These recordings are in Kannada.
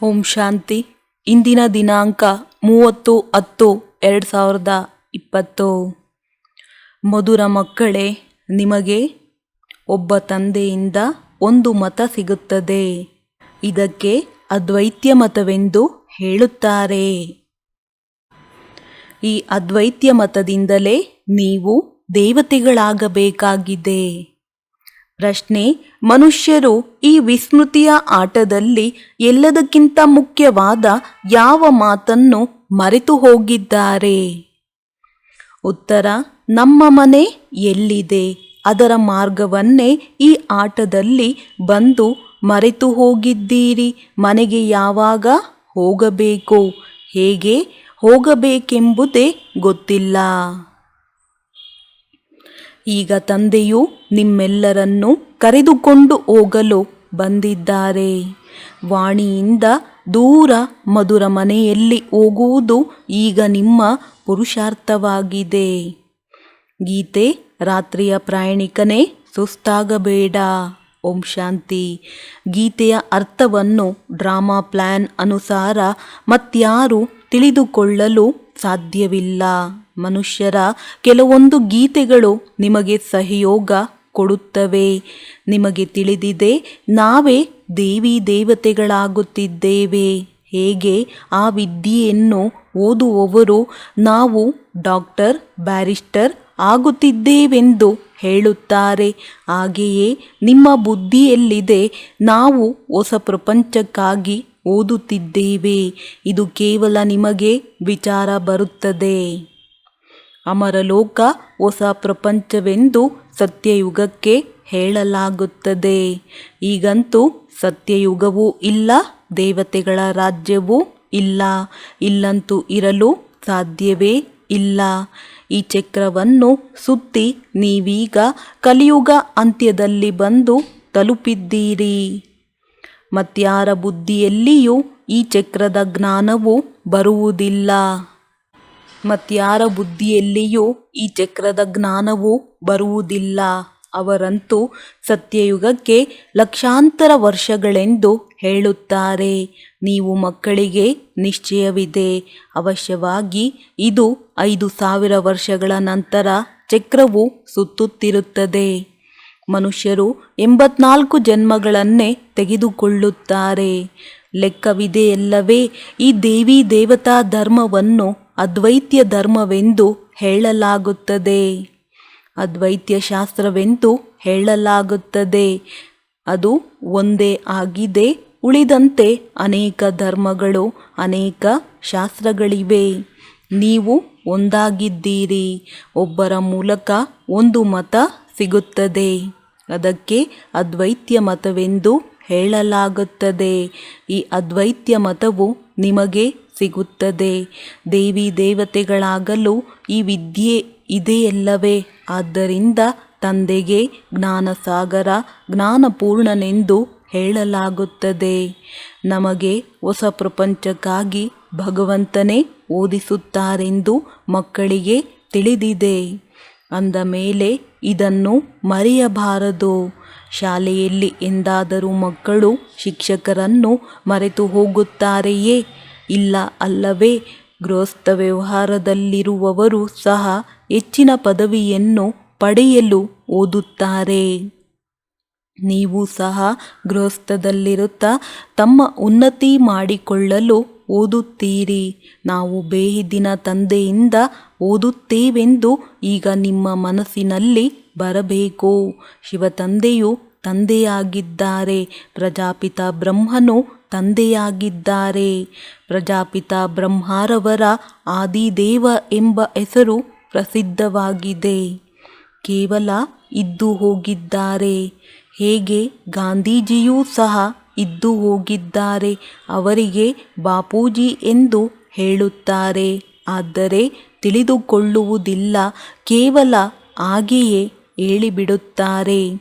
ಓಂ ಶಾಂತಿ. ಇಂದಿನ ದಿನಾಂಕ 30/10/2020. ಮಧುರ ಮಕ್ಕಳೇ, ನಿಮಗೆ ಒಬ್ಬ ತಂದೆಯಿಂದ ಒಂದು ಮತ ಸಿಗುತ್ತದೆ. ಇದಕ್ಕೆ ಅದ್ವೈತ್ಯ ಮತವೆಂದು ಹೇಳುತ್ತಾರೆ. ಈ ಅದ್ವೈತ್ಯ ಮತದಿಂದಲೇ ನೀವು ದೇವತೆಗಳಾಗಬೇಕಾಗಿದೆ. ಪ್ರಶ್ನೆ: ಮನುಷ್ಯರು ಈ ವಿಸ್ಮೃತಿಯ ಆಟದಲ್ಲಿ ಎಲ್ಲದಕ್ಕಿಂತ ಮುಖ್ಯವಾದ ಯಾವ ಮಾತನ್ನು ಮರೆತು ಹೋಗಿದ್ದಾರೆ? ಉತ್ತರ: ನಮ್ಮ ಮನೆ ಎಲ್ಲಿದೆ ಅದರ ಮಾರ್ಗವನ್ನೇ ಈ ಆಟದಲ್ಲಿ ಬಂದು ಮರೆತು ಹೋಗಿದ್ದೀರಿ. ಮನೆಗೆ ಯಾವಾಗ ಹೋಗಬೇಕು, ಹೇಗೆ ಹೋಗಬೇಕೆಂಬುದೇ ಗೊತ್ತಿಲ್ಲ. ಈಗ ತಂದೆಯು ನಿಮ್ಮೆಲ್ಲರನ್ನೂ ಕರೆದುಕೊಂಡು ಹೋಗಲು ಬಂದಿದ್ದಾರೆ. ವಾಣಿಯಿಂದ ದೂರ ಮಧುರ ಮನೆಯಲ್ಲಿ ಹೋಗುವುದು ಈಗ ನಿಮ್ಮ ಪುರುಷಾರ್ಥವಾಗಿದೆ. ಗೀತೆ: ರಾತ್ರಿಯ ಪ್ರಯಾಣಿಕನೇ, ಸುಸ್ತಾಗಬೇಡ. ಓಂ ಶಾಂತಿ. ಗೀತೆಯ ಅರ್ಥವನ್ನು ಡ್ರಾಮಾ ಪ್ಲಾನ್ ಅನುಸಾರ ಮತ್ಯಾರೂ ತಿಳಿದುಕೊಳ್ಳಲು ಸಾಧ್ಯವಿಲ್ಲ. ಮನುಷ್ಯರ ಕೆಲವೊಂದು ಗೀತೆಗಳು ನಿಮಗೆ ಸಹಯೋಗ ಕೊಡುತ್ತವೆ. ನಿಮಗೆ ತಿಳಿದಿದೆ, ನಾವೇ ದೇವಿ ದೇವತೆಗಳಾಗುತ್ತಿದ್ದೇವೆ. ಹೇಗೆ ಆ ವಿದ್ಯೆಯನ್ನು ಓದುವವರು ನಾವು ಡಾಕ್ಟರ್, ಬ್ಯಾರಿಸ್ಟರ್ ಆಗುತ್ತಿದ್ದೇವೆಂದು ಹೇಳುತ್ತಾರೆ, ಹಾಗೆಯೇ ನಿಮ್ಮ ಬುದ್ಧಿಯಲ್ಲಿದೆ, ನಾವು ಹೊಸ ಪ್ರಪಂಚಕ್ಕಾಗಿ ಓದುತ್ತಿದ್ದೇವೆ. ಇದು ಕೇವಲ ನಿಮಗೆ ವಿಚಾರ ಬರುತ್ತದೆ. ಅಮರಲೋಕ ಹೊಸ ಪ್ರಪಂಚವೆಂದು ಸತ್ಯಯುಗಕ್ಕೆ ಹೇಳಲಾಗುತ್ತದೆ. ಈಗಂತೂ ಸತ್ಯಯುಗವೂ ಇಲ್ಲ, ದೇವತೆಗಳ ರಾಜ್ಯವೂ ಇಲ್ಲ. ಇಲ್ಲಂತೂ ಇರಲು ಸಾಧ್ಯವೇ ಇಲ್ಲ. ಈ ಚಕ್ರವನ್ನು ಸುತ್ತಿ ನೀವೀಗ ಕಲಿಯುಗ ಅಂತ್ಯದಲ್ಲಿ ಬಂದು ತಲುಪಿದ್ದೀರಿ. ಮತ್ಯಾರ ಬುದ್ಧಿಯಲ್ಲಿಯೂ ಈ ಚಕ್ರದ ಜ್ಞಾನವು ಬರುವುದಿಲ್ಲ. ಮತ್ಯಾರ ಬುದ್ಧಿಯಲ್ಲಿಯೂ ಈ ಚಕ್ರದ ಜ್ಞಾನವು ಬರುವುದಿಲ್ಲ. ಅವರಂತೂ ಸತ್ಯಯುಗಕ್ಕೆ ಲಕ್ಷಾಂತರ ವರ್ಷಗಳೆಂದು ಹೇಳುತ್ತಾರೆ. ನೀವು ಮಕ್ಕಳಿಗೆ ನಿಶ್ಚಯವಿದೆ, ಅವಶ್ಯವಾಗಿ ಇದು 5000 ವರ್ಷಗಳ ನಂತರ ಚಕ್ರವು ಸುತ್ತುತ್ತಿರುತ್ತದೆ. ಮನುಷ್ಯರು 84 ಜನ್ಮಗಳನ್ನೇ ತೆಗೆದುಕೊಳ್ಳುತ್ತಾರೆ. ಲೆಕ್ಕವಿದೆಯಲ್ಲವೇ? ಈ ದೇವಿ ದೇವತಾ ಧರ್ಮವನ್ನು ಅದ್ವೈತ್ಯ ಧರ್ಮವೆಂದು ಹೇಳಲಾಗುತ್ತದೆ, ಅದ್ವೈತ್ಯ ಶಾಸ್ತ್ರವೆಂದು ಹೇಳಲಾಗುತ್ತದೆ. ಅದು ಒಂದೇ ಆಗಿದೆ. ಉಳಿದಂತೆ ಅನೇಕ ಧರ್ಮಗಳು, ಅನೇಕ ಶಾಸ್ತ್ರಗಳಿವೆ. ನೀವು ಒಂದಾಗಿದ್ದೀರಿ. ಒಬ್ಬರ ಮೂಲಕ ಒಂದು ಮತ ಸಿಗುತ್ತದೆ. ಅದಕ್ಕೆ ಅದ್ವೈತ್ಯ ಮತವೆಂದು ಹೇಳಲಾಗುತ್ತದೆ. ಈ ಅದ್ವೈತ್ಯ ಮತವು ನಿಮಗೆ ಸಿಗುತ್ತದೆ. ದೇವಿ ದೇವತೆಗಳಾಗಲು ಈ ವಿದ್ಯೆ ಇದೆಯಲ್ಲವೇ? ಆದ್ದರಿಂದ ತಂದೆಗೆ ಜ್ಞಾನಸಾಗರ, ಜ್ಞಾನಪೂರ್ಣನೆಂದು ಹೇಳಲಾಗುತ್ತದೆ. ನಮಗೆ ಹೊಸ ಪ್ರಪಂಚಕ್ಕಾಗಿ ಭಗವಂತನೇ ಓದಿಸುತ್ತಾರೆಂದು ಮಕ್ಕಳಿಗೆ ತಿಳಿದಿದೆ. ಅಂದ ಮೇಲೆ ಇದನ್ನು ಮರೆಯಬಾರದು. ಶಾಲೆಯಲ್ಲಿ ಎಂದಾದರೂ ಮಕ್ಕಳು ಶಿಕ್ಷಕರನ್ನು ಮರೆತು ಹೋಗುತ್ತಾರೆಯೇ? ಇಲ್ಲ ಅಲ್ಲವೇ? ಗೃಹಸ್ಥ ವ್ಯವಹಾರದಲ್ಲಿರುವವರು ಸಹ ಹೆಚ್ಚಿನ ಪದವಿಯನ್ನು ಪಡೆಯಲು ಓದುತ್ತಾರೆ. ನೀವು ಸಹ ಗೃಹಸ್ಥದಲ್ಲಿರುತ್ತಾ ತಮ್ಮ ಉನ್ನತಿ ಮಾಡಿಕೊಳ್ಳಲು ಓದುತ್ತೀರಿ. ನಾವು ಬೇಹಿದಿನ ತಂದೆಯಿಂದ ಓದುತ್ತೇವೆಂದು ಈಗ ನಿಮ್ಮ ಮನಸ್ಸಿನಲ್ಲಿ ಬರಬೇಕು. ಶಿವತಂದೆಯು ತಂದೆಯಾಗಿದ್ದಾರೆ. ಪ್ರಜಾಪಿತ ಬ್ರಹ್ಮನು ತಂದೆಯಾಗಿದ್ದಾರೆ. ಪ್ರಜಾಪಿತ ಬ್ರಹ್ಮರವರ ಆದಿದೇವ ಎಂಬ ಹೆಸರು ಪ್ರಸಿದ್ಧವಾಗಿದೆ. ಕೇವಲ ಇದ್ದು ಹೋಗಿದ್ದಾರೆ. ಹೇಗೆ ಗಾಂಧೀಜಿಯೂ ಸಹ ಇದ್ದು ಹೋಗಿದ್ದಾರೆ. ಅವರಿಗೆ ಬಾಪೂಜಿ ಎಂದು ಹೇಳುತ್ತಾರೆ. ಆದರೆ ತಿಳಿದುಕೊಳ್ಳುವುದಿಲ್ಲ, ಕೇವಲ ಹಾಗೆಯೇ ಹೇಳಿಬಿಡುತ್ತಾರೆ.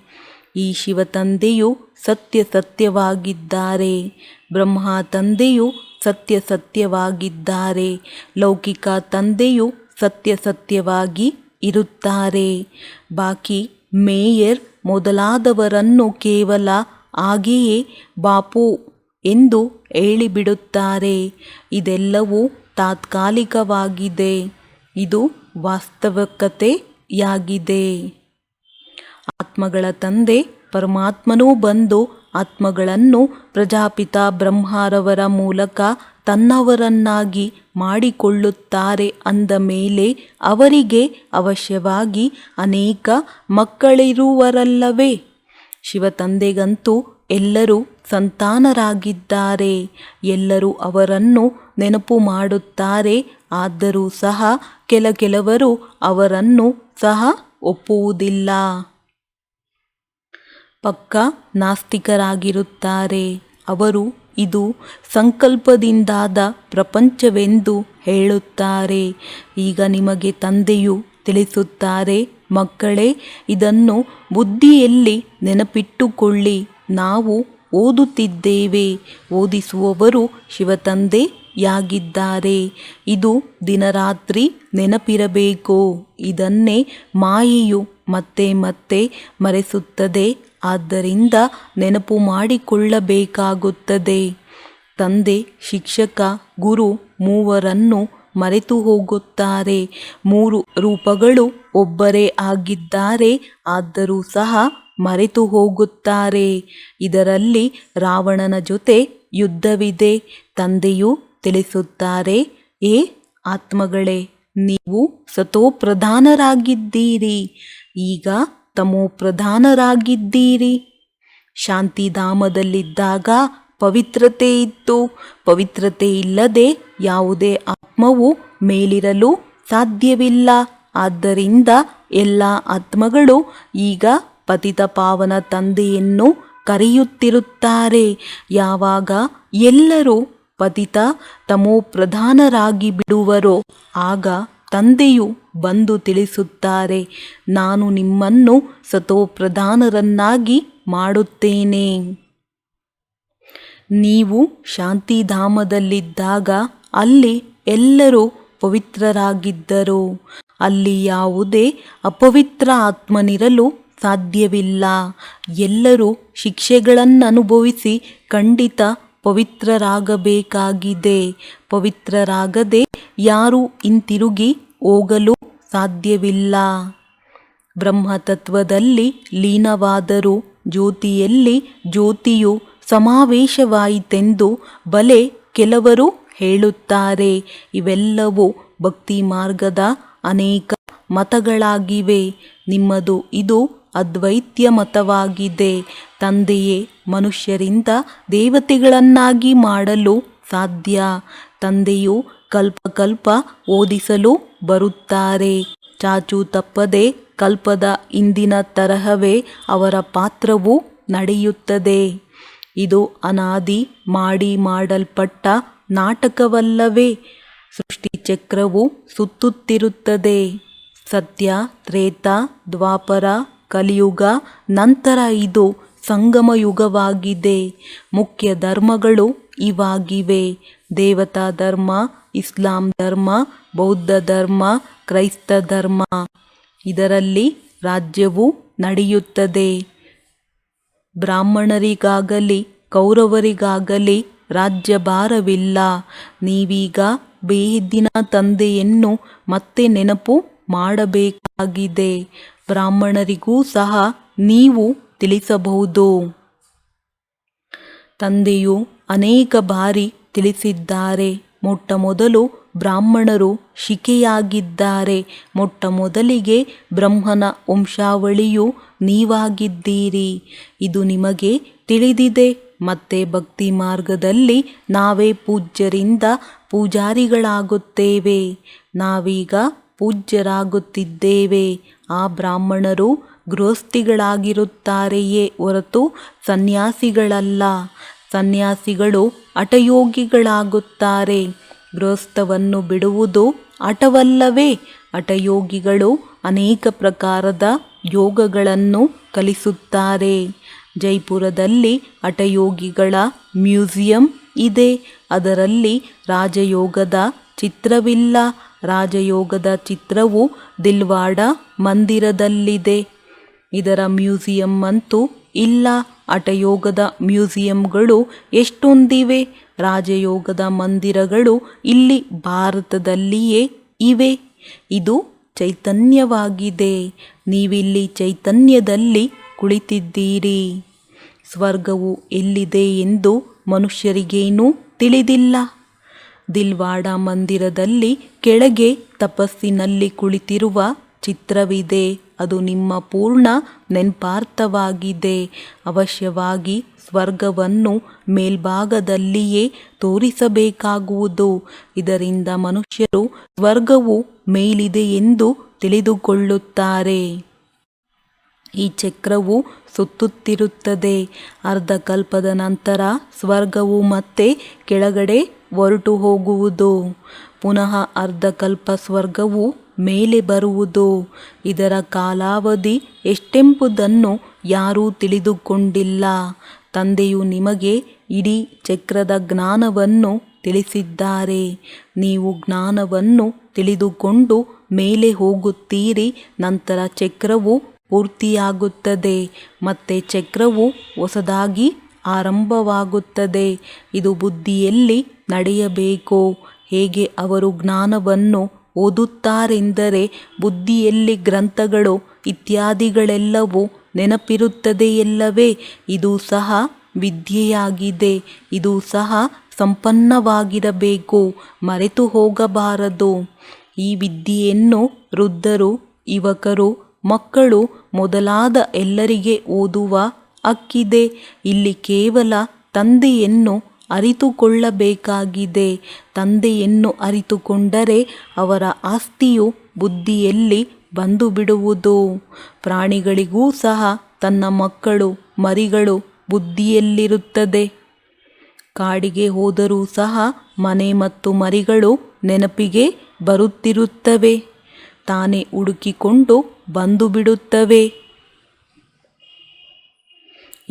ಈ ಶಿವತಂದೆಯು ಸತ್ಯವಾಗಿದ್ದಾರೆ. ಬ್ರಹ್ಮ ತಂದೆಯು ಸತ್ಯವಾಗಿದ್ದಾರೆ. ಲೌಕಿಕ ತಂದೆಯು ಸತ್ಯವಾಗಿ ಇರುತ್ತಾರೆ. ಬಾಕಿ ಮೇಯರ್ ಮೊದಲಾದವರನ್ನು ಕೇವಲ ಹಾಗೆಯೇ ಬಾಪು ಎಂದು ಹೇಳಿಬಿಡುತ್ತಾರೆ. ಇದೆಲ್ಲವೂ ತಾತ್ಕಾಲಿಕವಾಗಿದೆ. ಇದು ವಾಸ್ತವಿಕತೆಯಾಗಿದೆ. ಆತ್ಮಗಳ ತಂದೆ ಪರಮಾತ್ಮನೂ ಬಂದು ಆತ್ಮಗಳನ್ನು ಪ್ರಜಾಪಿತ ಬ್ರಹ್ಮರವರ ಮೂಲಕ ತನ್ನವರನ್ನಾಗಿ ಮಾಡಿಕೊಳ್ಳುತ್ತಾರೆ ಅಂದ ಮೇಲೆ ಅವರಿಗೆ ಅವಶ್ಯವಾಗಿ ಅನೇಕ ಮಕ್ಕಳಿರುವರಲ್ಲವೇ? ಶಿವತಂದೆಗಂತೂ ಎಲ್ಲರೂ ಸಂತಾನರಾಗಿದ್ದಾರೆ. ಎಲ್ಲರೂ ಅವರನ್ನು ನೆನಪು ಮಾಡುತ್ತಾರೆ. ಆದರೂ ಸಹ ಕೆಲವರು ಅವರನ್ನು ಸಹ ಒಪ್ಪುವುದಿಲ್ಲ. ಪಕ್ಕಾ ನಾಸ್ತಿಕರಾಗಿರುತ್ತಾರೆ. ಅವರು ಇದು ಸಂಕಲ್ಪದಿಂದಾದ ಪ್ರಪಂಚವೆಂದು ಹೇಳುತ್ತಾರೆ. ಈಗ ನಿಮಗೆ ತಂದೆಯು ತಿಳಿಸುತ್ತಾರೆ, ಮಕ್ಕಳೇ, ಇದನ್ನು ಬುದ್ಧಿಯಲ್ಲಿ ನೆನಪಿಟ್ಟುಕೊಳ್ಳಿ. ನಾವು ಓದುತ್ತಿದ್ದೇವೆ. ಓದಿಸುವವರು ಶಿವತಂದೆಯಾಗಿದ್ದಾರೆ. ಇದು ದಿನರಾತ್ರಿ ನೆನಪಿರಬೇಕು. ಇದನ್ನೇ ಮಾಯೆಯು ಮತ್ತೆ ಮತ್ತೆ ಮರೆಸುತ್ತದೆ. ಆದ್ದರಿಂದ ನೆನಪು ಮಾಡಿಕೊಳ್ಳಬೇಕಾಗುತ್ತದೆ. ತಂದೆ, ಶಿಕ್ಷಕ, ಗುರು ಮೂವರನ್ನು ಮರೆತು ಹೋಗುತ್ತಾರೆ. ಮೂರು ರೂಪಗಳು ಒಬ್ಬರೇ ಆಗಿದ್ದಾರೆ. ಆದರೂ ಸಹ ಮರೆತು ಹೋಗುತ್ತಾರೆ. ಇದರಲ್ಲಿ ರಾವಣನ ಜೊತೆ ಯುದ್ಧವಿದೆ. ತಂದೆಯು ತಿಳಿಸುತ್ತಾರೆ, ಏ ಆತ್ಮಗಳೇ, ನೀವು ಸತೋಪ್ರಧಾನರಾಗಿದ್ದೀರಿ. ಈಗ ತಮೋಪ್ರಧಾನರಾಗಿದ್ದೀರಿ. ಶಾಂತಿಧಾಮದಲ್ಲಿದ್ದಾಗ ಪವಿತ್ರತೆ ಇತ್ತು. ಪವಿತ್ರತೆ ಇಲ್ಲದೆ ಯಾವುದೇ ಆತ್ಮವು ಮೇಲಿರಲು ಸಾಧ್ಯವಿಲ್ಲ. ಆದ್ದರಿಂದ ಎಲ್ಲ ಆತ್ಮಗಳು ಈಗ ಪತಿತ ಪಾವನ ತಂದೆಯನ್ನು ಕರೆಯುತ್ತಿರುತ್ತಾರೆ. ಯಾವಾಗ ಎಲ್ಲರೂ ಪತಿತ ತಮೋಪ್ರಧಾನರಾಗಿ ಬಿಡುವರೋ ಆಗ ತಂದೆಯು ಬಂದು ತಿಳಿಸುತ್ತಾರೆ, ನಾನು ನಿಮ್ಮನ್ನು ಸತೋಪ್ರಧಾನರನ್ನಾಗಿ ಮಾಡುತ್ತೇನೆ. ನೀವು ಶಾಂತಿಧಾಮದಲ್ಲಿದ್ದಾಗ ಅಲ್ಲಿ ಎಲ್ಲರೂ ಪವಿತ್ರರಾಗಿದ್ದರು. ಅಲ್ಲಿ ಯಾವುದೇ ಅಪವಿತ್ರ ಆತ್ಮನಿರಲು ಸಾಧ್ಯವಿಲ್ಲ. ಎಲ್ಲರೂ ಶಿಕ್ಷೆಗಳನ್ನನುಭವಿಸಿ ಖಂಡಿತ ಪವಿತ್ರರಾಗಬೇಕಾಗಿದೆ. ಪವಿತ್ರರಾಗದೆ ಯಾರೂ ಹಿಂತಿರುಗಿ ಹೋಗಲು ಸಾಧ್ಯವಿಲ್ಲ. ಬ್ರಹ್ಮತತ್ವದಲ್ಲಿ ಲೀನವಾದರೂ ಜ್ಯೋತಿಯಲ್ಲಿ ಜ್ಯೋತಿಯು ಸಮಾವೇಶವಾಯಿತೆಂದು ಬಲೆ ಕೆಲವರು ಹೇಳುತ್ತಾರೆ. ಇವೆಲ್ಲವೂ ಭಕ್ತಿ ಮಾರ್ಗದ ಅನೇಕ ಮತಗಳಾಗಿವೆ. ನಿಮ್ಮದು ಇದು ಅದ್ವೈತ್ಯ ಮತವಾಗಿದೆ. ತಂದೆಯೇ ಮನುಷ್ಯರಿಂದ ದೇವತೆಗಳನ್ನಾಗಿ ಮಾಡಲು ಸಾಧ್ಯ. ತಂದೆಯು ಕಲ್ಪ ಓದಿಸಲು ಬರುತ್ತಾರೆ. ಚಾಚು ತಪ್ಪದೆ ಕಲ್ಪದ ಹಿಂದಿನ ತರಹವೇ ಅವರ ಪಾತ್ರವು ನಡೆಯುತ್ತದೆ. ಇದು ಅನಾದಿ ಮಾಡಲ್ಪಟ್ಟ ನಾಟಕವಲ್ಲವೇ? ಸೃಷ್ಟಿ ಚಕ್ರವು ಸುತ್ತುತ್ತಿರುತ್ತದೆ. ಸತ್ಯ, ತ್ರೇತ, ದ್ವಾಪರ, ಕಲಿಯುಗ, ನಂತರ ಇದು ಸಂಗಮ ಯುಗವಾಗಿದೆ. ಮುಖ್ಯ ಧರ್ಮಗಳು ಇವಾಗಿವೆ: ದೇವತಾ ಧರ್ಮ, ಇಸ್ಲಾಂ ಧರ್ಮ, ಬೌದ್ಧ ಧರ್ಮ, ಕ್ರೈಸ್ತ ಧರ್ಮ. ಇದರಲ್ಲಿ ರಾಜ್ಯವು ನಡೆಯುತ್ತದೆ. ಬ್ರಾಹ್ಮಣರಿಗಾಗಲಿ ಕೌರವರಿಗಾಗಲಿ ರಾಜ್ಯಭಾರವಿಲ್ಲ. ನೀವೀಗ ಬೇಹದ್ದಿನ ತಂದೆಯನ್ನು ಮತ್ತೆ ನೆನಪು ಮಾಡಬೇಕಾಗಿದೆ. ಬ್ರಾಹ್ಮಣರಿಗೂ ಸಹ ನೀವು ತಿಳಿಸಬಹುದು. ತಂದೆಯು ಅನೇಕ ಬಾರಿ ತಿಳಿಸಿದ್ದಾರೆ. ಮೊಟ್ಟಮೊದಲು ಬ್ರಾಹ್ಮಣರು ಶಿಖೆಯಾಗಿದ್ದಾರೆ. ಮೊಟ್ಟಮೊದಲಿಗೆ ಬ್ರಹ್ಮನ ವಂಶಾವಳಿಯು ನೀವಾಗಿದ್ದೀರಿ. ಇದು ನಿಮಗೆ ತಿಳಿದಿದೆ. ಮತ್ತೆ ಭಕ್ತಿ ಮಾರ್ಗದಲ್ಲಿ ನಾವೇ ಪೂಜ್ಯರಿಂದ ಪೂಜಾರಿಗಳಾಗುತ್ತೇವೆ. ನಾವೀಗ ಪೂಜ್ಯರಾಗುತ್ತಿದ್ದೇವೆ. ಆ ಬ್ರಾಹ್ಮಣರು ಗೃಹಸ್ಥಿಗಳಾಗಿರುತ್ತಾರೆಯೇ ಹೊರತು ಸನ್ಯಾಸಿಗಳಲ್ಲ. ಸನ್ಯಾಸಿಗಳು ಹಠಯೋಗಿಗಳಾಗುತ್ತಾರೆ. ಗೃಹಸ್ಥವನ್ನು ಬಿಡುವುದು ಹಠವಲ್ಲವೇ? ಹಠಯೋಗಿಗಳು ಅನೇಕ ಪ್ರಕಾರದ ಯೋಗಗಳನ್ನು ಕಲಿಸುತ್ತಾರೆ. ಜೈಪುರದಲ್ಲಿ ಹಠಯೋಗಿಗಳ ಮ್ಯೂಸಿಯಂ ಇದೆ. ಅದರಲ್ಲಿ ರಾಜಯೋಗದ ಚಿತ್ರವಿಲ್ಲ. ರಾಜಯೋಗದ ಚಿತ್ರವು ದಿಲ್ವಾಡ ಮಂದಿರದಲ್ಲಿದೆ. ಇದರ ಮ್ಯೂಸಿಯಂ ಅಂತೂ ಇಲ್ಲ. ಹಠಯೋಗದ ಮ್ಯೂಸಿಯಂಗಳು ಎಷ್ಟೊಂದಿವೆ. ರಾಜಯೋಗದ ಮಂದಿರಗಳು ಇಲ್ಲಿ ಭಾರತದಲ್ಲಿಯೇ ಇವೆ. ಇದು ಚೈತನ್ಯವಾಗಿದೆ. ನೀವಿಲ್ಲಿ ಚೈತನ್ಯದಲ್ಲಿ ಕುಳಿತಿದ್ದೀರಿ. ಸ್ವರ್ಗವು ಎಲ್ಲಿದೆ ಎಂದು ಮನುಷ್ಯರಿಗೇನೂ ತಿಳಿದಿಲ್ಲ. ದಿಲ್ವಾಡ ಮಂದಿರದಲ್ಲಿ ಕೆಳಗೆ ತಪಸ್ಸಿನಲ್ಲಿ ಕುಳಿತಿರುವ ಚಿತ್ರವಿದೆ. ಅದು ನಿಮ್ಮ ಪೂರ್ಣ ನೆನಪಾರ್ಥವಾಗಿದೆ. ಅವಶ್ಯವಾಗಿ ಸ್ವರ್ಗವನ್ನು ಮೇಲ್ಭಾಗದಲ್ಲಿಯೇ ತೋರಿಸಬೇಕಾಗುವುದು. ಇದರಿಂದ ಮನುಷ್ಯರು ಸ್ವರ್ಗವು ಮೇಲಿದೆ ಎಂದು ತಿಳಿದುಕೊಳ್ಳುತ್ತಾರೆ. ಈ ಚಕ್ರವು ಸುತ್ತುತ್ತಿರುತ್ತದೆ. ಅರ್ಧಕಲ್ಪದ ನಂತರ ಸ್ವರ್ಗವು ಮತ್ತೆ ಕೆಳಗಡೆ ಹೊರಟು ಹೋಗುವುದು. ಪುನಃ ಅರ್ಧಕಲ್ಪ ಸ್ವರ್ಗವು ಮೇಲೆ ಬರುವುದು. ಇದರ ಕಾಲಾವಧಿ ಎಷ್ಟೆಂಬುದನ್ನು ಯಾರೂ ತಿಳಿದುಕೊಂಡಿಲ್ಲ. ತಂದೆಯು ನಿಮಗೆ ಇಡೀ ಚಕ್ರದ ಜ್ಞಾನವನ್ನು ತಿಳಿಸಿದ್ದಾರೆ. ನೀವು ಜ್ಞಾನವನ್ನು ತಿಳಿದುಕೊಂಡು ಮೇಲೆ ಹೋಗುತ್ತೀರಿ. ನಂತರ ಚಕ್ರವು ಪೂರ್ತಿಯಾಗುತ್ತದೆ. ಮತ್ತೆ ಚಕ್ರವು ಹೊಸದಾಗಿ ಆರಂಭವಾಗುತ್ತದೆ. ಇದು ಬುದ್ಧಿಯಲ್ಲಿ ನಡೆಯಬೇಕು. ಹೇಗೆ ಅವರು ಜ್ಞಾನವನ್ನು ಓದುತ್ತಾರೆಂದರೆ ಬುದ್ಧಿಯಲ್ಲಿ ಗ್ರಂಥಗಳು ಇತ್ಯಾದಿಗಳೆಲ್ಲವೂ ನೆನಪಿರುತ್ತದೆಯಲ್ಲವೇ? ಇದು ಸಹ ವಿದ್ಯೆಯಾಗಿದೆ. ಇದು ಸಹ ಸಂಪನ್ನವಾಗಿರಬೇಕು. ಮರೆತು ಹೋಗಬಾರದು. ಈ ವಿದ್ಯೆಯನ್ನು ವೃದ್ಧರು, ಯುವಕರು, ಮಕ್ಕಳು ಮೊದಲಾದ ಎಲ್ಲರಿಗೆ ಓದುವ ಹಕ್ಕಿದೆ. ಇಲ್ಲಿ ಕೇವಲ ತಂದೆಯನ್ನು ಅರಿತುಕೊಳ್ಳಬೇಕಾಗಿದೆ. ತಂದೆಯನ್ನು ಅರಿತುಕೊಂಡರೆ ಅವರ ಆಸ್ತಿಯು ಬುದ್ಧಿಯಲ್ಲಿ ಬಂದು ಬಿಡುವುದು. ಪ್ರಾಣಿಗಳಿಗೂ ಸಹ ತನ್ನ ಮಕ್ಕಳು, ಮರಿಗಳು ಬುದ್ಧಿಯಲ್ಲಿರುತ್ತದೆ. ಕಾಡಿಗೆ ಹೋದರೂ ಸಹ ಮನೆ ಮತ್ತು ಮರಿಗಳು ನೆನಪಿಗೆ ಬರುತ್ತಿರುತ್ತವೆ. ತಾನೇ ಹುಡುಕಿಕೊಂಡು ಬಂದು ಬಿಡುತ್ತವೆ.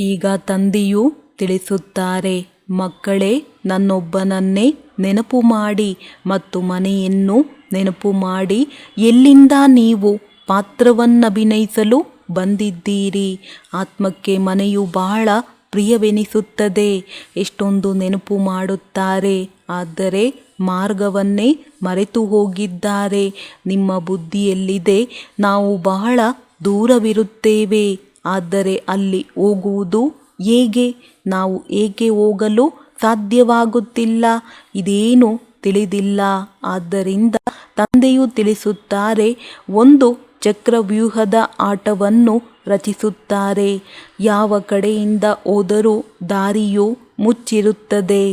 ಈಗ ತಂದೆಯು ತಿಳಿಸುತ್ತಾರೆ, ಮಕ್ಕಳೇ, ನನ್ನೊಬ್ಬನನ್ನೇ ನೆನಪು ಮಾಡಿ ಮತ್ತು ಮನೆಯನ್ನು ನೆನಪು ಮಾಡಿ. ಎಲ್ಲಿಂದ ನೀವು ಪಾತ್ರವನ್ನಭಿನಯಿಸಲು ಬಂದಿದ್ದೀರಿ? ಆತ್ಮಕ್ಕೆ ಮನೆಯು ಬಹಳ ಪ್ರಿಯವೆನಿಸುತ್ತದೆ. ಎಷ್ಟೊಂದು ನೆನಪು ಮಾಡುತ್ತಾರೆ, ಆದರೆ ಮಾರ್ಗವನ್ನೇ ಮರೆತು ಹೋಗಿದ್ದಾರೆ. ನಿಮ್ಮ ಬುದ್ಧಿಯಲ್ಲಿದೆ, ನಾವು ಬಹಳ ದೂರವಿರುತ್ತೇವೆ. ಆದರೆ ಅಲ್ಲಿ ಹೋಗುವುದು ಹೇಗೆ? ನಾವು ಏಕೆ ಹೋಗಲು ಸಾಧ್ಯವಾಗುತ್ತಿಲ್ಲ? ಇದೇನು ತಿಳಿದಿಲ್ಲ. ಆದ್ದರಿಂದ ತಂದೆಯು ತಿಳಿಸುತ್ತಾರೆ, ಒಂದು ಚಕ್ರವ್ಯೂಹದ ಆಟವನ್ನು ರಚಿಸುತ್ತಾರೆ. ಯಾವ ಕಡೆಯಿಂದ ಹೋದರೂ ದಾರಿಯು ಮುಚ್ಚಿರುತ್ತದೆ.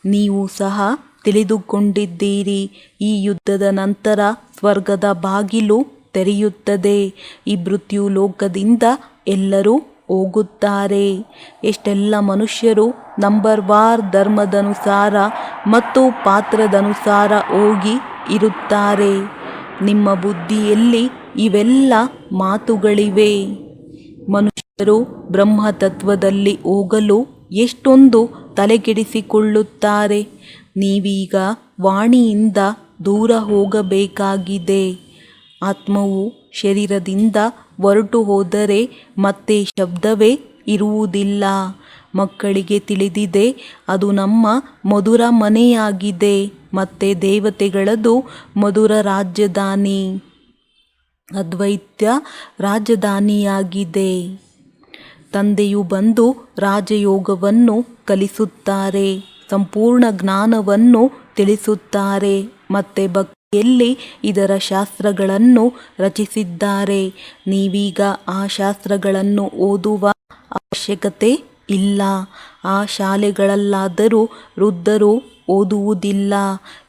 ನೀವು ಸಹ ತಿಳಿದುಕೊಂಡಿದ್ದೀರಿ. ಈ ಯುದ್ಧದ ನಂತರ ಸ್ವರ್ಗದ ಬಾಗಿಲು ತೆರೆಯುತ್ತದೆ. ಈ ಮೃತ್ಯು ಲೋಕದಿಂದ ಎಲ್ಲರೂ ಹೋಗುತ್ತಾರೆ. ಎಷ್ಟೆಲ್ಲ ಮನುಷ್ಯರು ನಂಬರ್ ವಾರ್ ಧರ್ಮದನುಸಾರ ಮತ್ತು ಪಾತ್ರದನುಸಾರ ಹೋಗಿ ಇರುತ್ತಾರೆ. ನಿಮ್ಮ ಬುದ್ಧಿಯಲ್ಲಿ ಇವೆಲ್ಲ ಮಾತುಗಳಿವೆ. ಮನುಷ್ಯರು ಬ್ರಹ್ಮತತ್ವದಲ್ಲಿ ಹೋಗಲು ಎಷ್ಟೊಂದು ತಲೆಕೆಡಿಸಿಕೊಳ್ಳುತ್ತಾರೆ. ನೀವೀಗ ವಾಣಿಯಿಂದ ದೂರ ಹೋಗಬೇಕಾಗಿದೆ. ಆತ್ಮವು ಶರೀರದಿಂದ ಹೊರಟು ಹೋದರೆ ಮತ್ತೆ ಶಬ್ದವೇ ಇರುವುದಿಲ್ಲ. ಮಕ್ಕಳಿಗೆ ತಿಳಿದಿದೆ, ಅದು ನಮ್ಮ ಮಧುರ ಮನೆಯಾಗಿದೆ. ಮತ್ತೆ ದೇವತೆಗಳದು ಮಧುರ ರಾಜಧಾನಿ, ಅದ್ವೈತ ರಾಜಧಾನಿಯಾಗಿದೆ. ತಂದೆಯು ಬಂದು ರಾಜಯೋಗವನ್ನು ಕಲಿಸುತ್ತಾರೆ. ಸಂಪೂರ್ಣ ಜ್ಞಾನವನ್ನು ತಿಳಿಸುತ್ತಾರೆ. ಮತ್ತೆ ಭಕ್ತಿಯಲ್ಲಿ ಇದರ ಶಾಸ್ತ್ರಗಳನ್ನು ರಚಿಸಿದ್ದಾರೆ. ನೀವೀಗ ಆ ಶಾಸ್ತ್ರಗಳನ್ನು ಓದುವ ಅವಶ್ಯಕತೆ ಇಲ್ಲ. ಆ ಶಾಲೆಗಳಲ್ಲಾದರೂ ವೃದ್ಧರು ಓದುವುದಿಲ್ಲ.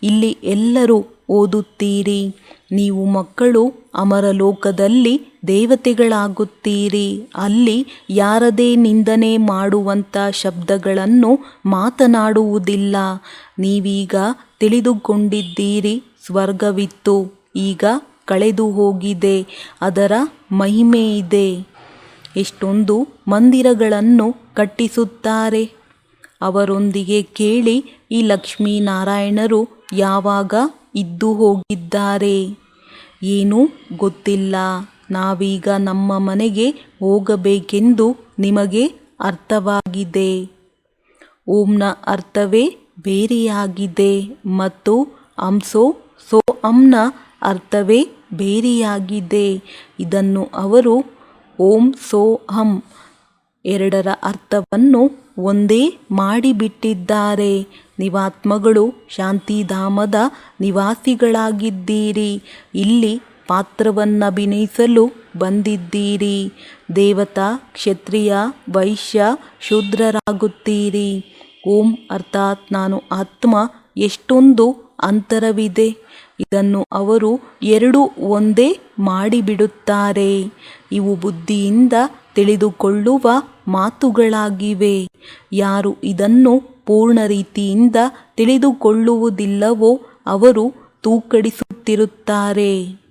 ಇಲ್ಲಿ ಎಲ್ಲರೂ ಓದುತ್ತೀರಿ. ನೀವು ಮಕ್ಕಳು ಅಮರಲೋಕದಲ್ಲಿ ದೇವತೆಗಳಾಗುತ್ತೀರಿ. ಅಲ್ಲಿ ಯಾರದೇ ನಿಂದನೆ ಮಾಡುವಂಥ ಶಬ್ದಗಳನ್ನು ಮಾತನಾಡುವುದಿಲ್ಲ. ನೀವೀಗ ತಿಳಿದುಕೊಂಡಿದ್ದೀರಿ, ಸ್ವರ್ಗವಿತ್ತು, ಈಗ ಕಳೆದು ಹೋಗಿದೆ. ಅದರ ಮಹಿಮೆ ಇದೆ. ಎಷ್ಟೊಂದು ಮಂದಿರಗಳನ್ನು ಕಟ್ಟಿಸುತ್ತಾರೆ. ಅವರೊಂದಿಗೆ ಕೇಳಿ, ಈ ಲಕ್ಷ್ಮೀನಾರಾಯಣರು ಯಾವಾಗ ಇದ್ದು ಹೋಗಿದ್ದಾರೆ? ಏನೂ ಗೊತ್ತಿಲ್ಲ. ನಾವೀಗ ನಮ್ಮ ಮನೆಗೆ ಹೋಗಬೇಕೆಂದು ನಿಮಗೆ ಅರ್ಥವಾಗಿದೆ. ಓಂನ ಅರ್ಥವೇ ಬೇರೆಯಾಗಿದೆ ಮತ್ತು ಅಂಸೋ ಸೋ ಅಂನ ಅರ್ಥವೇ ಬೇರೆಯಾಗಿದೆ. ಇದನ್ನು ಅವರು ಓಂ ಸೋ ಹಂ ಎರಡರ ಅರ್ಥವನ್ನು ಒಂದೇ ಮಾಡಿಬಿಟ್ಟಿದ್ದಾರೆ. ನೀವಾತ್ಮಗಳು ಶಾಂತಿಧಾಮದ ನಿವಾಸಿಗಳಾಗಿದ್ದೀರಿ. ಇಲ್ಲಿ ಪಾತ್ರವನ್ನಭಿನಯಿಸಲು ಬಂದಿದ್ದೀರಿ. ದೇವತಾ, ಕ್ಷತ್ರಿಯ, ವೈಶ್ಯ, ಶೂದ್ರರಾಗುತ್ತೀರಿ. ಓಂ ಅರ್ಥಾತ್ ನಾನು ಆತ್ಮ ಎಷ್ಟೊಂದು ಅಂತರವಿದೆ. ಇದನ್ನು ಅವರು ಎರಡೂ ಒಂದೇ ಮಾಡಿಬಿಡುತ್ತಾರೆ. ಇವು ಬುದ್ಧಿಯಿಂದ ತಿಳಿದುಕೊಳ್ಳುವ ಮಾತುಗಳಾಗಿವೆ. ಯಾರು ಇದನ್ನು ಪೂರ್ಣ ರೀತಿಯಿಂದ ತಿಳಿದುಕೊಳ್ಳುವುದಿಲ್ಲವೋ ಅವರು ತೂಕಡಿಸುತ್ತಿರುತ್ತಾರೆ.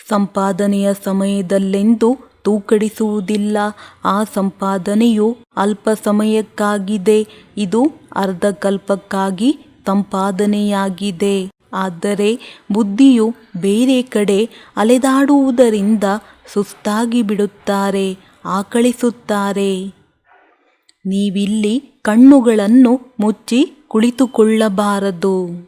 ಸಂಪಾದನೆಯ ಸಮಯದಲ್ಲೆಂದು ತೂಕಡಿಸುವುದಿಲ್ಲ. ಆ ಸಂಪಾದನೆಯು ಅಲ್ಪ ಸಮಯಕ್ಕಾಗಿದೆ. ಇದು ಅರ್ಧಕಲ್ಪಕ್ಕಾಗಿ ಸಂಪಾದನೆಯಾಗಿದೆ. ಆದರೆ ಬುದ್ಧಿಯು ಬೇರೆ ಕಡೆ ಅಲೆದಾಡುವುದರಿಂದ ಸುಸ್ತಾಗಿ ಬಿಡುತ್ತಾರೆ, ಆಕಳಿಸುತ್ತಾರೆ. ನೀವಿಲ್ಲಿ ಕಣ್ಣುಗಳನ್ನು ಮುಚ್ಚಿ ಕುಳಿತುಕೊಳ್ಳಬಾರದು.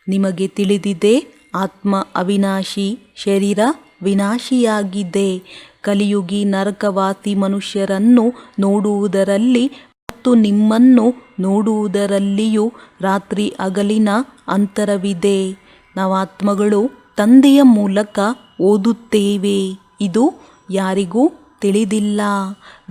ನಿಮಗೆ ತಿಳಿದಿದೆ, ಆತ್ಮ ಅವಿನಾಶಿ, ಶರೀರ ವಿನಾಶಿಯಾಗಿದೆ. ಕಲಿಯುಗಿ ನರಕವಾಸಿ ಮನುಷ್ಯರನ್ನು ನೋಡುವುದರಲ್ಲಿ ಮತ್ತು ನಿಮ್ಮನ್ನು ನೋಡುವುದರಲ್ಲಿಯೂ ರಾತ್ರಿ ಹಗಲಿನ ಅಂತರವಿದೆ. ನಾವಾತ್ಮಗಳು ತಂದೆಯ ಮೂಲಕ ಓದುತ್ತೇವೆ. ಇದು ಯಾರಿಗೂ ತಿಳಿದಿಲ್ಲ.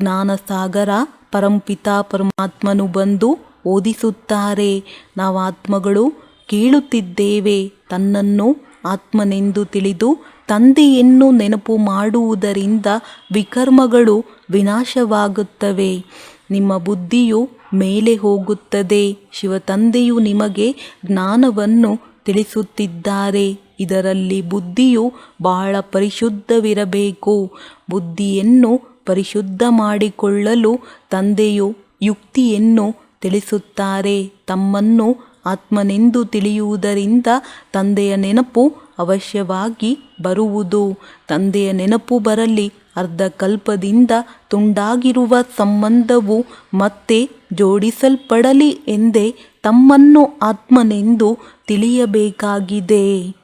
ಜ್ಞಾನಸಾಗರ ಪರಂಪಿತ ಪರಮಾತ್ಮನು ಬಂದು ಓದಿಸುತ್ತಾರೆ. ನಾವಾತ್ಮಗಳು ಕೇಳುತ್ತಿದ್ದೇವೆ. ತನ್ನನ್ನು ಆತ್ಮನೆಂದು ತಿಳಿದು ತಂದೆಯನ್ನು ನೆನಪು ಮಾಡುವುದರಿಂದ ವಿಕರ್ಮಗಳು ವಿನಾಶವಾಗುತ್ತವೆ. ನಿಮ್ಮ ಬುದ್ಧಿಯು ಮೇಲೆ ಹೋಗುತ್ತದೆ. ಶಿವತಂದೆಯು ನಿಮಗೆ ಜ್ಞಾನವನ್ನು ತಿಳಿಸುತ್ತಿದ್ದಾರೆ. ಇದರಲ್ಲಿ ಬುದ್ಧಿಯು ಬಹಳ ಪರಿಶುದ್ಧವಿರಬೇಕು. ಬುದ್ಧಿಯನ್ನು ಪರಿಶುದ್ಧ ಮಾಡಿಕೊಳ್ಳಲು ತಂದೆಯು ಯುಕ್ತಿಯನ್ನು ತಿಳಿಸುತ್ತಾರೆ. ತಮ್ಮನ್ನು ಆತ್ಮನೆಂದು ತಿಳಿಯುವುದರಿಂದ ತಂದೆಯ ನೆನಪು ಅವಶ್ಯವಾಗಿ ಬರುವುದು. ತಂದೆಯ ನೆನಪು ಬರಲಿ. ಅರ್ಧಕಲ್ಪದಿಂದ ತುಂಡಾಗಿರುವ ಸಂಬಂಧವು ಮತ್ತೆ ಜೋಡಿಸಲ್ಪಡಲಿ ಎಂದೇ ತಮ್ಮನ್ನು ಆತ್ಮನೆಂದು ತಿಳಿಯಬೇಕಾಗಿದೆ.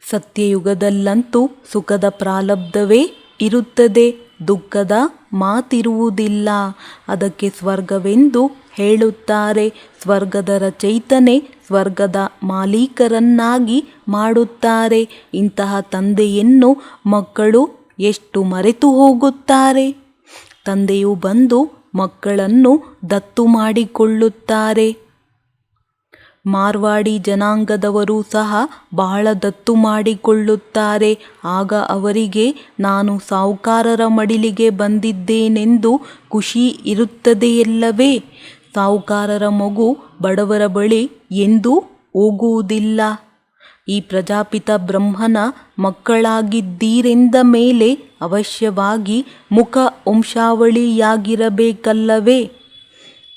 ಸತ್ಯಯುಗದಲ್ಲಂತೂ ಸುಖದ ಪ್ರಾರಬ್ಧವೇ ಇರುತ್ತದೆ, ದುಃಖದ ಮಾತಿರುವುದಿಲ್ಲ. ಅದಕ್ಕೆ ಸ್ವರ್ಗವೆಂದು ಹೇಳುತ್ತಾರೆ. ಸ್ವರ್ಗದ ರಚಯಿತನೇ ಸ್ವರ್ಗದ ಮಾಲೀಕರನ್ನಾಗಿ ಮಾಡುತ್ತಾರೆ. ಇಂತಹ ತಂದೆಯನ್ನು ಮಕ್ಕಳು ಎಷ್ಟು ಮರೆತು ಹೋಗುತ್ತಾರೆ. ತಂದೆಯು ಬಂದು ಮಕ್ಕಳನ್ನು ದತ್ತು ಮಾಡಿಕೊಳ್ಳುತ್ತಾರೆ. ಮಾರ್ವಾಡಿ ಜನಾಂಗದವರು ಸಹ ಬಹಳ ದತ್ತು ಮಾಡಿಕೊಳ್ಳುತ್ತಾರೆ. ಆಗ ಅವರಿಗೆ ನಾನು ಸಾಹುಕಾರರ ಮಡಿಲಿಗೆ ಬಂದಿದ್ದೇನೆಂದು ಖುಷಿ ಇರುತ್ತದೆಯಲ್ಲವೇ. ಸಾಹುಕಾರರ ಮಗು ಬಡವರ ಬಳಿ ಎಂದೂ ಹೋಗುವುದಿಲ್ಲ. ಈ ಪ್ರಜಾಪಿತ ಬ್ರಹ್ಮನ ಮಕ್ಕಳಾಗಿದ್ದೀರೆಂದ ಮೇಲೆ ಅವಶ್ಯವಾಗಿ ಮುಖ ವಂಶಾವಳಿಯಾಗಿರಬೇಕಲ್ಲವೇ.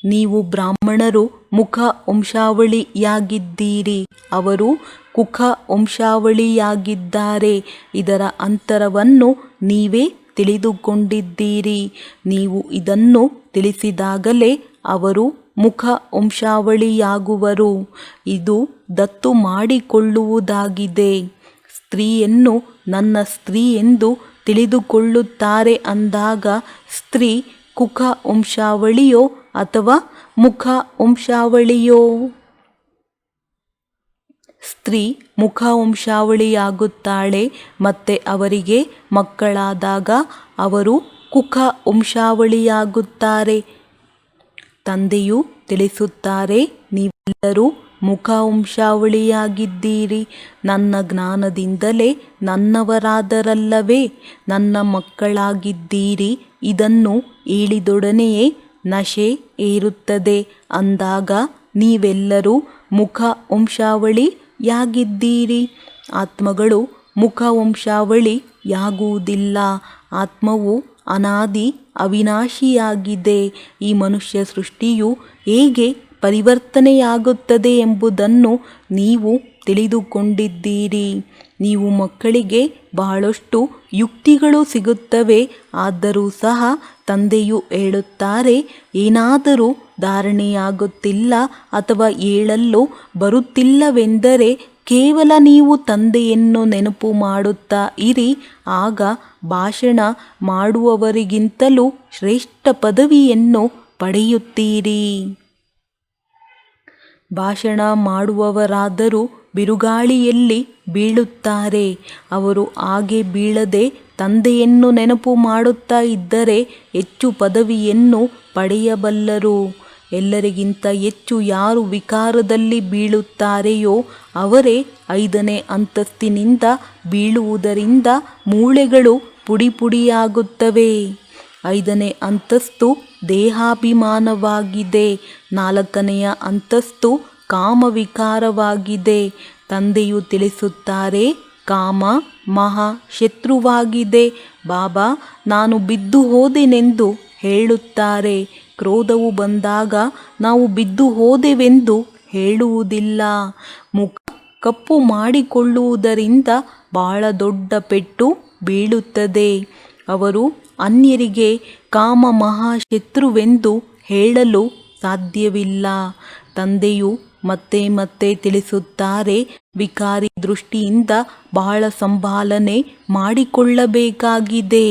ನೀವು ಬ್ರಾಹ್ಮಣರು ಮುಖ ವಂಶಾವಳಿಯಾಗಿದ್ದೀರಿ, ಅವರು ಕುಖ ವಂಶಾವಳಿಯಾಗಿದ್ದಾರೆ. ಇದರ ಅಂತರವನ್ನು ನೀವೇ ತಿಳಿದುಕೊಂಡಿದ್ದೀರಿ. ನೀವು ಇದನ್ನು ತಿಳಿಸಿದಾಗಲೇ ಅವರು ಮುಖ ವಂಶಾವಳಿಯಾಗುವರು. ಇದು ದತ್ತು ಮಾಡಿಕೊಳ್ಳುವುದಾಗಿದೆ. ಸ್ತ್ರೀಯನ್ನು ನನ್ನ ಸ್ತ್ರೀ ಎಂದು ತಿಳಿದುಕೊಳ್ಳುತ್ತಾರೆ ಅಂದಾಗ ಸ್ತ್ರೀ ಕುಖ ವಂಶಾವಳಿಯೋ ಅಥವಾ ಮುಖ ವಂಶಾವಳಿಯೋ? ಸ್ತ್ರೀ ಮುಖ ವಂಶಾವಳಿಯಾಗುತ್ತಾಳೆ. ಮತ್ತೆ ಅವರಿಗೆ ಮಕ್ಕಳಾದಾಗ ಅವರು ಕುಖ ವಂಶಾವಳಿಯಾಗುತ್ತಾರೆ. ತಂದೆಯು ತಿಳಿಸುತ್ತಾರೆ, ನೀವೆಲ್ಲರೂ ಮುಖ ವಂಶಾವಳಿಯಾಗಿದ್ದೀರಿ. ನನ್ನ ಜ್ಞಾನದಿಂದಲೇ ನನ್ನವರಾದರಲ್ಲವೇ ನನ್ನ ಮಕ್ಕಳಾಗಿದ್ದೀರಿ. ಇದನ್ನು ಹೇಳಿದೊಡನೆಯೇ ನಶೆ ಏರುತ್ತದೆ. ಅಂದಾಗ ನೀವೆಲ್ಲರೂ ಮುಖ ವಂಶಾವಳಿಯಾಗಿದ್ದೀರಿ. ಆತ್ಮಗಳು ಮುಖ ವಂಶಾವಳಿಯಾಗುವುದಿಲ್ಲ. ಆತ್ಮವು ಅನಾದಿ ಅವಿನಾಶಿಯಾಗಿದೆ. ಈ ಮನುಷ್ಯ ಸೃಷ್ಟಿಯು ಹೇಗೆ ಪರಿವರ್ತನೆಯಾಗುತ್ತದೆ ಎಂಬುದನ್ನು ನೀವು ತಿಳಿದುಕೊಂಡಿದ್ದೀರಿ. ನೀವು ಮಕ್ಕಳಿಗೆ ಬಹಳಷ್ಟು ಯುಕ್ತಿಗಳು ಸಿಗುತ್ತವೆ. ಆದರೂ ಸಹ ತಂದೆಯು ಹೇಳುತ್ತಾರೆ, ಏನಾದರೂ ಧಾರಣೆಯಾಗುತ್ತಿಲ್ಲ ಅಥವಾ ಹೇಳಲು ಬರುತ್ತಿಲ್ಲವೆಂದರೆ ಕೇವಲ ನೀವು ತಂದೆಯನ್ನು ನೆನಪು ಮಾಡುತ್ತಾ ಇರಿ. ಆಗ ಭಾಷಣ ಮಾಡುವವರಿಗಿಂತಲೂ ಶ್ರೇಷ್ಠ ಪದವಿಯನ್ನು ಪಡೆಯುತ್ತೀರಿ. ಭಾಷಣ ಮಾಡುವವರಾದರೂ ಬಿರುಗಾಳಿಯಲ್ಲಿ ಬೀಳುತ್ತಾರೆ. ಅವರು ಹಾಗೆ ಬೀಳದೆ ತಂದೆಯನ್ನು ನೆನಪು ಮಾಡುತ್ತಾ ಇದ್ದರೆ ಹೆಚ್ಚು ಪದವಿಯನ್ನು ಪಡೆಯಬಲ್ಲರು. ಎಲ್ಲರಿಗಿಂತ ಹೆಚ್ಚು ಯಾರು ವಿಕಾರದಲ್ಲಿ ಬೀಳುತ್ತಾರೆಯೋ ಅವರೇ 5ನೇ ಅಂತಸ್ತಿನಿಂದ ಬೀಳುವುದರಿಂದ ಮೂಳೆಗಳು ಪುಡಿಪುಡಿಯಾಗುತ್ತವೆ. 5ನೇ ಅಂತಸ್ತು ದೇಹಾಭಿಮಾನವಾಗಿದೆ. 4ನೆಯ ಅಂತಸ್ತು ಕಾಮವಿಕಾರವಾಗಿದೆ. ತಂದೆಯು ತಿಳಿಸುತ್ತಾರೆ, ಕಾಮ ಮಹಾ ಶತ್ರುವಾಗಿದೆ. ಬಾಬಾ ನಾನು ಬಿದ್ದು ಹೋದೆನೆಂದು ಹೇಳುತ್ತಾರೆ. ಕ್ರೋಧವು ಬಂದಾಗ ನಾವು ಬಿದ್ದು ಹೋದೆವೆಂದು ಹೇಳುವುದಿಲ್ಲ. ಮುಖ ಕಪ್ಪು ಮಾಡಿಕೊಳ್ಳುವುದರಿಂದ ಬಹಳ ದೊಡ್ಡ ಪೆಟ್ಟು ಬೀಳುತ್ತದೆ. ಅವರು ಅನ್ಯರಿಗೆ ಕಾಮ ಮಹಾಶತ್ರುವೆಂದು ಹೇಳಲು ಸಾಧ್ಯವಿಲ್ಲ. ತಂದೆಯು ಮತ್ತೆ ಮತ್ತೆ ತಿಳಿಸುತ್ತಾರೆ, ವಿಕಾರಿ ದೃಷ್ಟಿಯಿಂದ ಬಹಳ ಸಂಭಾಲನೆ ಮಾಡಿಕೊಳ್ಳಬೇಕಾಗಿದೆ.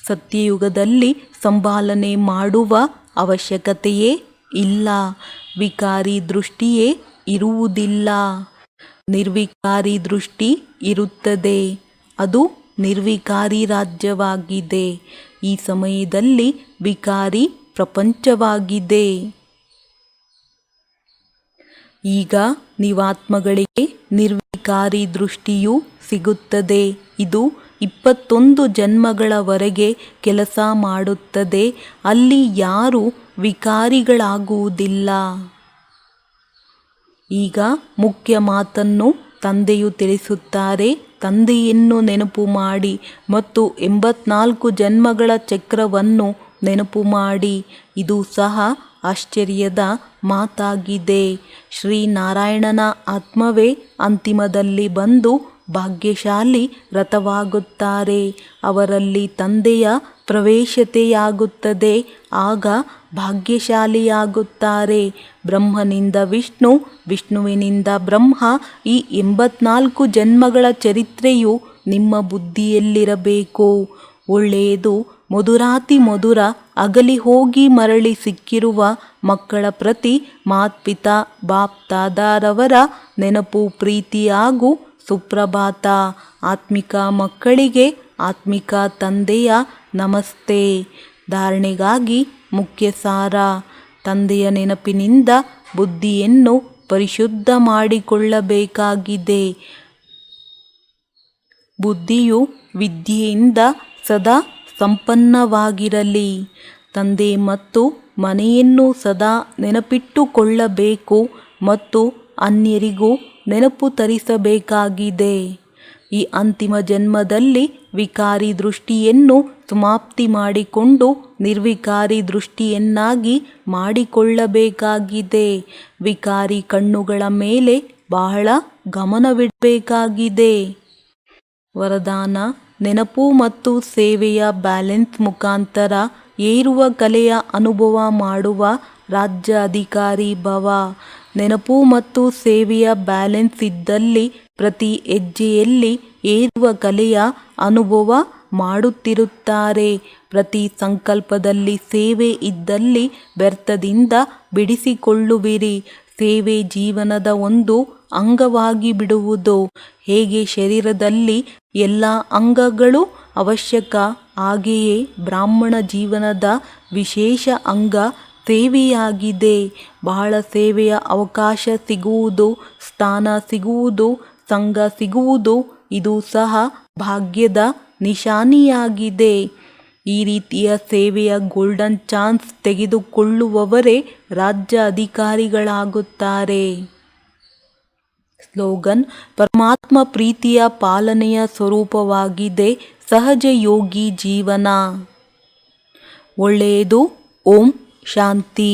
ಸತ್ಯಯುಗದಲ್ಲಿ ಸಂಭಾಲನೆ ಮಾಡುವ ಅವಶ್ಯಕತೆಯೇ ಇಲ್ಲ. ವಿಕಾರಿ ದೃಷ್ಟಿಯೇ ಇರುವುದಿಲ್ಲ. ನಿರ್ವಿಕಾರಿ ದೃಷ್ಟಿ ಇರುತ್ತದೆ. ಅದು ನಿರ್ವಿಕಾರಿ ರಾಜ್ಯವಾಗಿದೆ. ಈ ಸಮಯದಲ್ಲಿ ವಿಕಾರಿ ಪ್ರಪಂಚವಾಗಿದೆ. ಈಗ ನೀವಾತ್ಮಗಳಿಗೆ ನಿರ್ವಿಕಾರಿ ದೃಷ್ಟಿಯೂ ಸಿಗುತ್ತದೆ. ಇದು 21 ಜನ್ಮಗಳವರೆಗೆ ಕೆಲಸ ಮಾಡುತ್ತದೆ. ಅಲ್ಲಿ ಯಾರೂ ವಿಕಾರಿಗಳಾಗುವುದಿಲ್ಲ. ಈಗ ಮುಖ್ಯ ಮಾತನ್ನು ತಂದೆಯು ತಿಳಿಸುತ್ತಾರೆ. ತಂದೆಯನ್ನು ನೆನಪು ಮಾಡಿ ಮತ್ತು 84 ಜನ್ಮಗಳ ಚಕ್ರವನ್ನು ನೆನಪು ಮಾಡಿ. ಇದು ಸಹ ಆಶ್ಚರ್ಯದ ಮಾತಾಗಿದೆ. ಶ್ರೀನಾರಾಯಣನ ಆತ್ಮವೇ ಅಂತಿಮದಲ್ಲಿ ಬಂದು ಭಾಗ್ಯಶಾಲಿ ರಥವಾಗುತ್ತಾರೆ. ಅವರಲ್ಲಿ ತಂದೆಯ ಪ್ರವೇಶತೆಯಾಗುತ್ತದೆ. ಆಗ ಭಾಗ್ಯಶಾಲಿಯಾಗುತ್ತಾರೆ. ಬ್ರಹ್ಮನಿಂದ ವಿಷ್ಣು, ವಿಷ್ಣುವಿನಿಂದ ಬ್ರಹ್ಮ. ಈ 84 ಜನ್ಮಗಳ ಚರಿತ್ರೆಯು ನಿಮ್ಮ ಬುದ್ಧಿಯಲ್ಲಿರಬೇಕು. ಒಳ್ಳೆಯದು. ಮಧುರಾತಿ ಮಧುರ ಅಗಲಿ ಹೋಗಿ ಮರಳಿ ಸಿಕ್ಕಿರುವ ಮಕ್ಕಳ ಪ್ರತಿ ಮಾತ್ಪಿತಾ ಬಾಪ್ ದಾದಾರವರ ನೆನಪು, ಪ್ರೀತಿ ಹಾಗೂ ಸುಪ್ರಭಾತ. ಆತ್ಮಿಕ ಮಕ್ಕಳಿಗೆ ಆತ್ಮಿಕ ತಂದೆಯ ನಮಸ್ತೆ. ಧಾರಣೆಗಾಗಿ ಮುಖ್ಯ ಸಾರ. ತಂದೆಯ ನೆನಪಿನಿಂದ ಬುದ್ಧಿಯನ್ನು ಪರಿಶುದ್ಧ ಮಾಡಿಕೊಳ್ಳಬೇಕಾಗಿದೆ. ಬುದ್ಧಿಯು ವಿದ್ಯೆಯಿಂದ ಸದಾ ಸಂಪನ್ನವಾಗಿರಲಿ. ತಂದೆ ಮತ್ತು ಮನೆಯನ್ನು ಸದಾ ನೆನಪಿಟ್ಟುಕೊಳ್ಳಬೇಕು ಮತ್ತು ಅನ್ಯರಿಗೂ ನೆನಪು ತರಿಸಬೇಕಾಗಿದೆ. ಈ ಅಂತಿಮ ಜನ್ಮದಲ್ಲಿ ವಿಕಾರಿ ದೃಷ್ಟಿಯನ್ನು ಸಮಾಪ್ತಿ ಮಾಡಿಕೊಂಡು ನಿರ್ವಿಕಾರಿ ದೃಷ್ಟಿಯನ್ನಾಗಿ ಮಾಡಿಕೊಳ್ಳಬೇಕಾಗಿದೆ. ವಿಕಾರಿ ಕಣ್ಣುಗಳ ಮೇಲೆ ಬಹಳ ಗಮನವಿಡಬೇಕಾಗಿದೆ. ವರದಾನ: ನೆನಪು ಮತ್ತು ಸೇವೆಯ ಬ್ಯಾಲೆನ್ಸ್ ಮುಖಾಂತರ ಏರುವ ಕಲೆಯ ಅನುಭವ ಮಾಡುವ ರಾಜ್ಯ ಅಧಿಕಾರಿ ಭವ. ನೆನಪು ಮತ್ತು ಸೇವೆಯ ಬ್ಯಾಲೆನ್ಸ್ ಇದ್ದಲ್ಲಿ ಪ್ರತಿ ಹೆಜ್ಜೆಯಲ್ಲಿ ಏರುವ ಕಲೆಯ ಅನುಭವ ಮಾಡುತ್ತಿರುತ್ತಾರೆ. ಪ್ರತಿ ಸಂಕಲ್ಪದಲ್ಲಿ ಸೇವೆ ಇದ್ದಲ್ಲಿ ವ್ಯರ್ಥದಿಂದ ಬಿಡಿಸಿಕೊಳ್ಳುವಿರಿ. ಸೇವೆ ಜೀವನದ ಒಂದು ಅಂಗವಾಗಿ ಬಿಡುವುದು. ಹೇಗೆ ಶರೀರದಲ್ಲಿ ಎಲ್ಲ ಅಂಗಗಳು ಅವಶ್ಯಕ, ಹಾಗೆಯೇ ಬ್ರಾಹ್ಮಣ ಜೀವನದ ವಿಶೇಷ ಅಂಗ ಸೇವೆಯಾಗಿದೆ. ಬಹಳ ಸೇವೆಯ ಅವಕಾಶ ಸಿಗುವುದು, ಸ್ಥಾನ ಸಿಗುವುದು, ಸಂಘ ಸಿಗುವುದು ಇದು ಸಹ ಭಾಗ್ಯದ ನಿಶಾನಿಯಾಗಿದೆ. ಈ ರೀತಿಯ ಸೇವೆಯ ಗೋಲ್ಡನ್ ಚಾನ್ಸ್ ತೆಗೆದುಕೊಳ್ಳುವವರೇ ರಾಜ್ಯ ಅಧಿಕಾರಿಗಳಾಗುತ್ತಾರೆ. ಸ್ಲೋಗನ್: ಪರಮಾತ್ಮ ಪ್ರೀತಿಯ ಪಾಲನೆಯ ಸ್ವರೂಪವಾಗಿದೆ ಸಹಜ ಯೋಗಿ ಜೀವನ. ಒಳ್ಳೆಯದು. ಓಂ ಶಾಂತಿ.